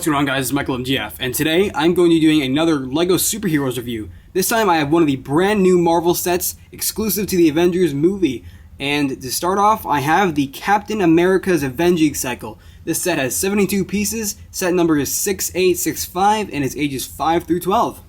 What's going on, guys? It's Michael MGF, and today I'm going to be doing another LEGO Superheroes review. This time I have one of the brand new Marvel sets exclusive to the Avengers movie. And to start off, I have the Captain America's Avenging cycle. This set has 72 pieces, set number is 6865, and it's ages 5 through 12.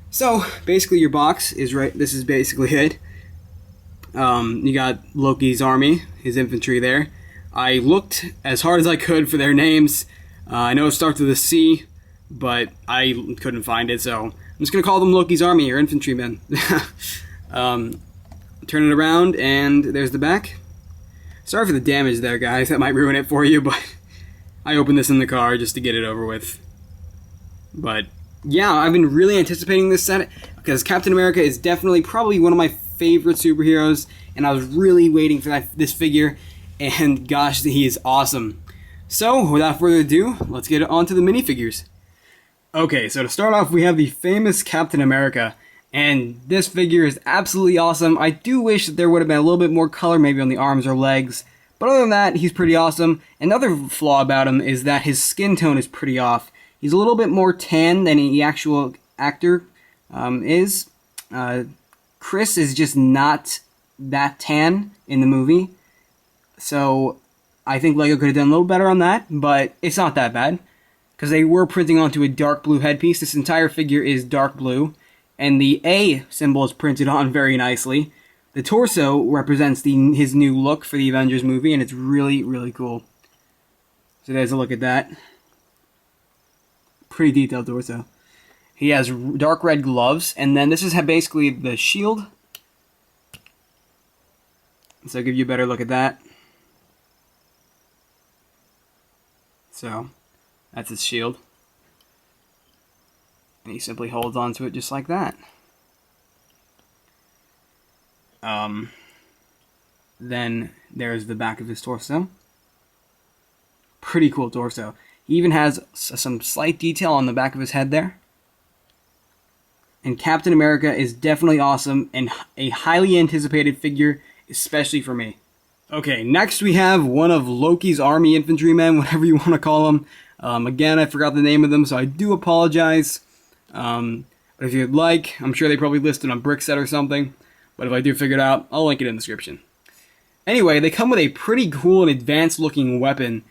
So, basically your box is right, this is basically it. You got Loki's army, his infantry there. I looked as hard as I could for their names. I know it starts with a C, but I couldn't find it, so I'm just going to call them Loki's army, or infantrymen. Turn it around, and there's the back. Sorry for the damage there, guys. That might ruin it for you, but I opened this in the car just to get it over with. But yeah, I've been really anticipating this set because Captain America is definitely probably one of my favorite superheroes, and I was really waiting for this figure, and gosh, he is awesome. So, without further ado, let's get on to the minifigures. Okay, so to start off, we have the famous Captain America, and this figure is absolutely awesome. I do wish that there would have been a little bit more color, maybe on the arms or legs, but other than that, he's pretty awesome. Another flaw about him is that his skin tone is pretty off. He's a little bit more tan than the actual actor is. Chris is just not that tan in the movie, so I think LEGO could have done a little better on that, but it's not that bad, because they were printing onto a dark blue headpiece. This entire figure is dark blue, and the A symbol is printed on very nicely. The torso represents his new look for the Avengers movie, and it's really, really cool. So there's a look at that. Pretty detailed torso. He has dark red gloves, and then this is basically the shield. So I'll give you a better look at that. So, that's his shield. And he simply holds onto it just like that. Then there's the back of his torso. Pretty cool torso. He even has some slight detail on the back of his head there. And Captain America is definitely awesome and a highly anticipated figure, especially for me. Okay, next we have one of Loki's army infantrymen, whatever you want to call them. Again, I forgot the name of them, so I do apologize. But if you'd like, I'm sure they probably listed on Brickset or something. But if I do figure it out, I'll link it in the description. Anyway, they come with a pretty cool and advanced looking weapon.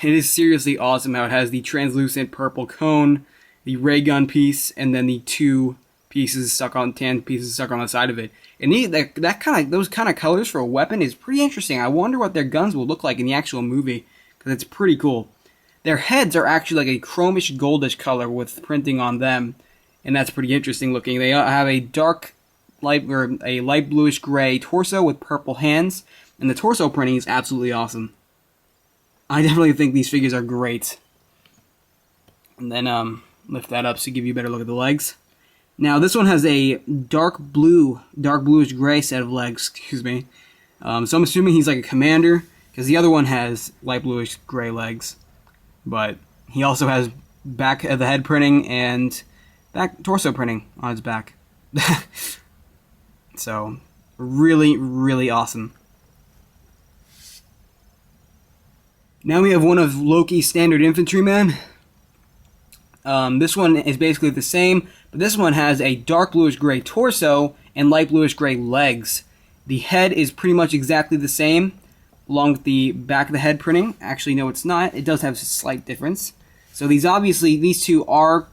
It is seriously awesome how it has the translucent purple cone, the ray gun piece, and then the tan pieces stuck on the side of it. And those kind of colors for a weapon is pretty interesting. I wonder what their guns will look like in the actual movie, because it's pretty cool. Their heads are actually like a chromish goldish color with printing on them, and that's pretty interesting looking. They have a light bluish gray torso with purple hands, and the torso printing is absolutely awesome. I definitely think these figures are great. And then lift that up so give you a better look at the legs. Now, this one has a dark bluish gray set of legs, excuse me. So I'm assuming he's like a commander, because the other one has light bluish gray legs. But he also has back of the head printing and back torso printing on his back. So, really, really awesome. Now we have one of Loki's standard infantrymen. This one is basically the same, but this one has a dark bluish gray torso and light bluish gray legs. The head is pretty much exactly the same, along with the back of the head printing. Actually, no, it's not. It does have a slight difference. So these two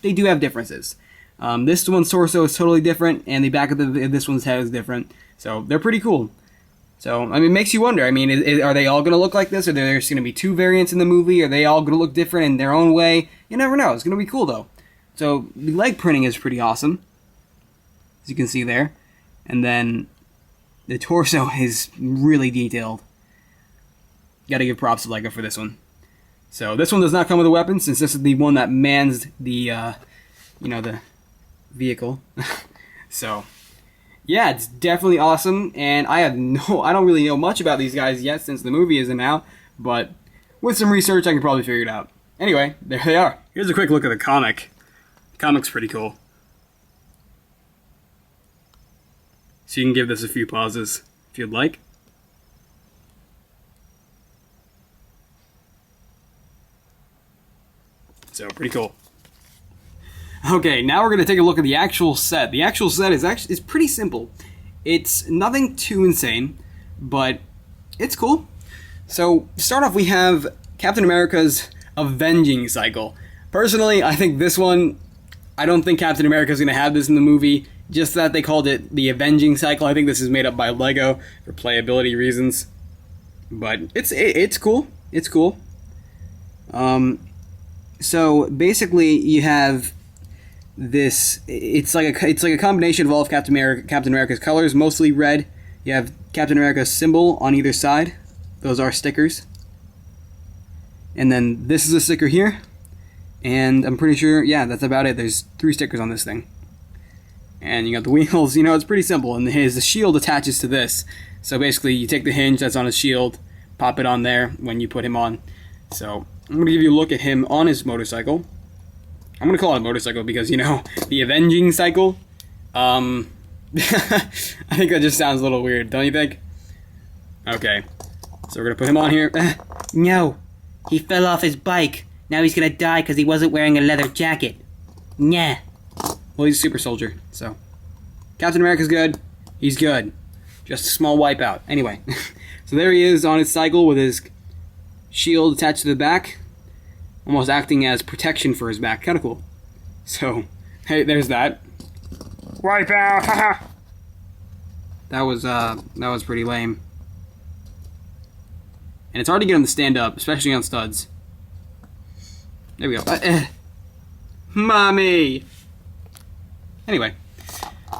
they do have differences. This one's torso is totally different, and the back of this one's head is different. So they're pretty cool. So, I mean, it makes you wonder. I mean, are they all going to look like this? Are there going to be two variants in the movie? Are they all going to look different in their own way? You never know. It's going to be cool, though. So, the leg printing is pretty awesome, as you can see there. And then, the torso is really detailed. Gotta give props to LEGO for this one. So, this one does not come with a weapon, since this is the one that mans the, the vehicle. So, yeah, it's definitely awesome, and I don't really know much about these guys yet since the movie isn't out, but with some research I can probably figure it out. Anyway, there they are. Here's a quick look at the comic. The comic's pretty cool. So you can give this a few pauses if you'd like. So, pretty cool. Okay, now we're going to take a look at the actual set. The actual set is pretty simple. It's nothing too insane, but it's cool. So, to start off, we have Captain America's Avenging cycle. Personally, I think this one, I don't think Captain America is going to have this in the movie. Just that they called it the Avenging cycle. I think this is made up by Lego for playability reasons. But it's cool. It's cool. So basically, you have this. It's like a combination of all of Captain America's colors, mostly red. You have Captain America's symbol on either side. Those are stickers. And then this is a sticker here. And I'm pretty sure, yeah, that's about it. There's 3 stickers on this thing. And you got the wheels. You know, it's pretty simple. And the shield attaches to this. So basically, you take the hinge that's on his shield, pop it on there when you put him on. So I'm going to give you a look at him on his motorcycle. I'm going to call it a motorcycle because, you know, the Avenging cycle. I think that just sounds a little weird, don't you think? Okay. So we're going to put him on here. No. He fell off his bike. Now he's gonna die because he wasn't wearing a leather jacket. Nah. Well, he's a super soldier, so. Captain America's good. He's good. Just a small wipeout. Anyway. So there he is on his cycle with his shield attached to the back. Almost acting as protection for his back. Kinda cool. So, hey, there's that. Wipeout! Haha! That was pretty lame. And it's hard to get him to stand up, especially on studs. There we go. Mommy! Anyway.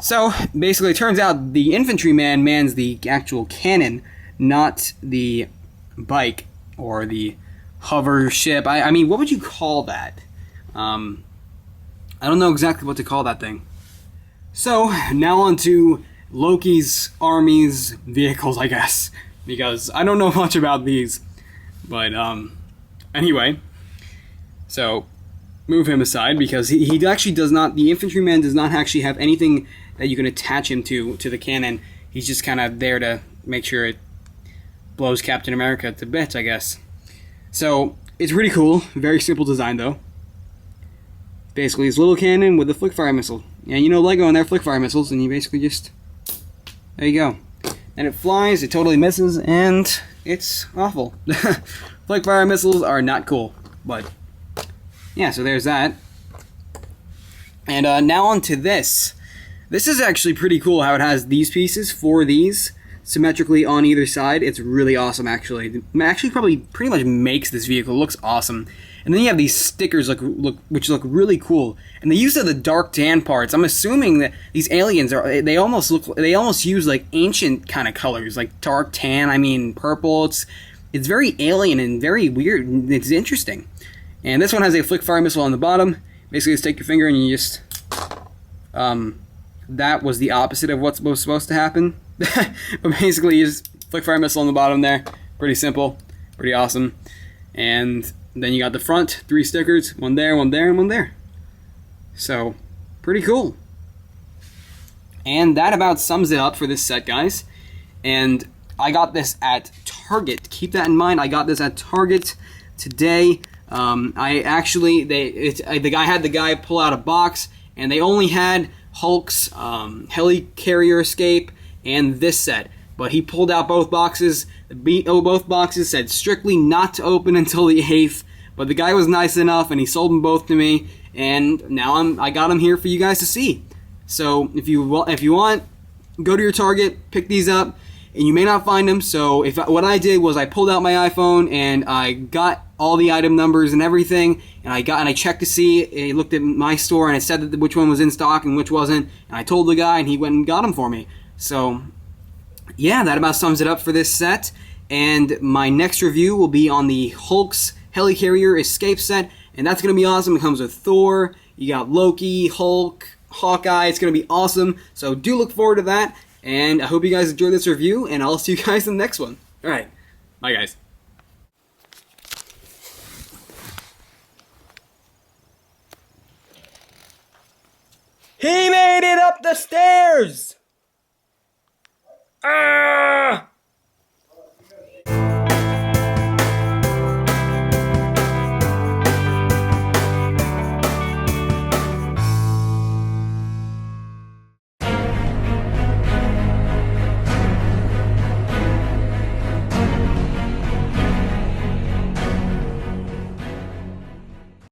So, basically, it turns out the infantryman mans the actual cannon, not the bike or the hover ship. I mean, what would you call that? I don't know exactly what to call that thing. So, now on to Loki's army's vehicles, I guess. Because I don't know much about these. But, anyway. So, move him aside because he actually does not, the infantryman does not actually have anything that you can attach him to the cannon. He's just kind of there to make sure it blows Captain America to bits, I guess. So, it's pretty cool. Very simple design, though. Basically, his little cannon with a flick fire missile. And you know Lego and their flick fire missiles, and you basically just, there you go. And it flies, it totally misses, and it's awful. Flick fire missiles are not cool, but yeah, so there's that. And now on to this. This is actually pretty cool how it has these pieces, 4 of these, symmetrically on either side. It's really awesome, actually. It actually probably pretty much makes this vehicle. It looks awesome. And then you have these stickers which look really cool. And the use of the dark tan parts, I'm assuming that these aliens they almost use like ancient kind of colors, like dark tan, I mean purple. It's very alien and very weird. It's interesting. And this one has a flick fire missile on the bottom. Basically, just take your finger and you just... that was the opposite of what's supposed to happen. But basically, you just flick fire missile on the bottom there. Pretty simple. Pretty awesome. And then you got the front, 3 stickers. One there, one there, and one there. So, pretty cool. And that about sums it up for this set, guys. And I got this at Target. Keep that in mind. I got this at Target today. The guy had the guy pull out a box, and they only had Hulk's helicarrier escape and this set. But he pulled out both boxes. Both boxes said strictly not to open until the 8th. But the guy was nice enough, and he sold them both to me. And now I got them here for you guys to see. So if you want, go to your Target, pick these up. And you may not find them, so what I did was I pulled out my iPhone and I got all the item numbers and everything, and I checked to see. I looked at my store and it said that which one was in stock and which wasn't, and I told the guy and he went and got them for me. So yeah, that about sums it up for this set. And my next review will be on the Hulk's helicarrier escape set, and that's gonna be awesome. It comes with Thor, you got Loki, Hulk, Hawkeye. It's gonna be awesome. So do look forward to that. And I hope you guys enjoyed this review, and I'll see you guys in the next one. Alright, bye guys. He made it up the stairs! Ah!